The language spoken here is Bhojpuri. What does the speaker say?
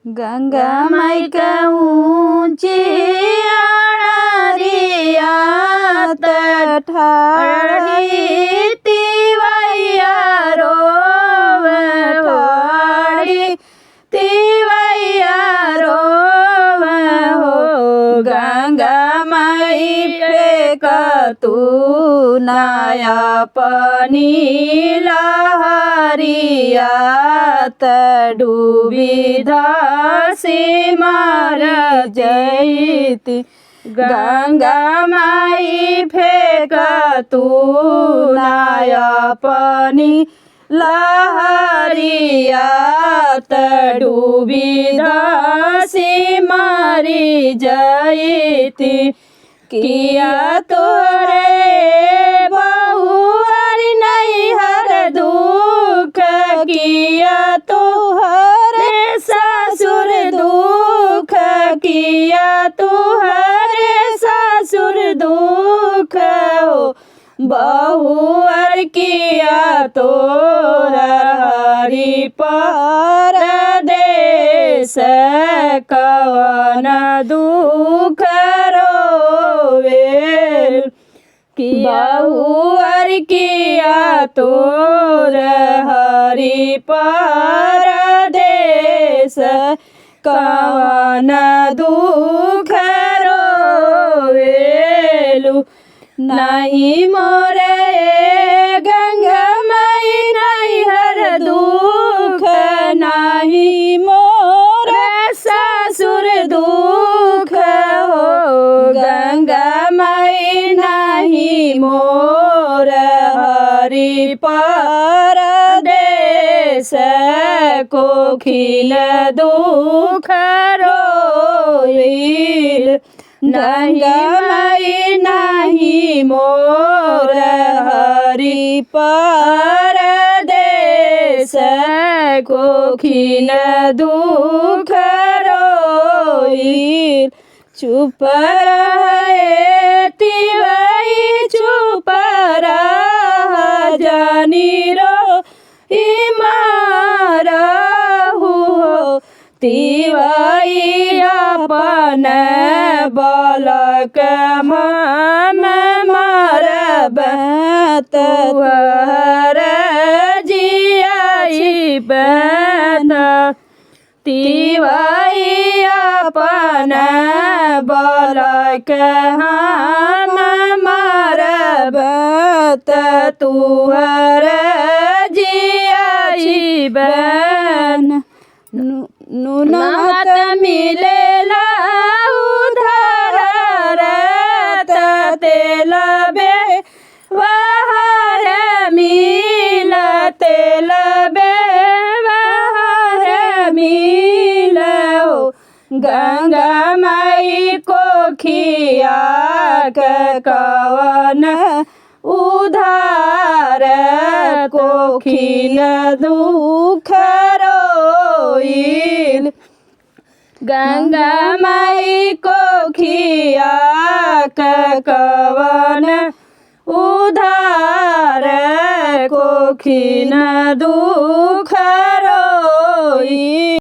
गंगा माई का ऊंची अणरिया ठाड़ी तिवैया रोवे ठाड़ी तिवैया रोवे हो गंगा माई पे कतू नया पनी लहरिया डूबी धसी मर जैती गंगा माई फेंक तू नया पनी लहरिया डूबी धसी मरी जैती किया तोरे बहुअर नैहर दुख किया तुहरे ससुर दुख किया तुहरे ससुर दुख हो बहुअर किया तोरा हरि परदेस कवन दुख रोवे बहुअर किया तोर हरि परदेस कवन दुख रोवेलु नहीं मोरे गंगा माई नैहर दुख नहीं मोरे ससुर दुख हो गंगा माई नहीं मोर हरि परदेस कोखिल दुख रोइल गंगा माई नहीं मोर हरि परदेस कोखिल दुख रोइल चुप रहे तिवई चुप रह जानी रो मारहु तिवई अपन बलक मन मरब तुहर जियाई बन तिवई अपन बलक हम मरब तुहर जियाई बन नून मत मिलेला उधर रत तेल बे वहर मिल तेल बे वहर मिल गंगा माई को खिया कवन उधार कोखिल दुख रोइल गंगा माई कोखिया कवन उधार कोखिल दुख रोइल।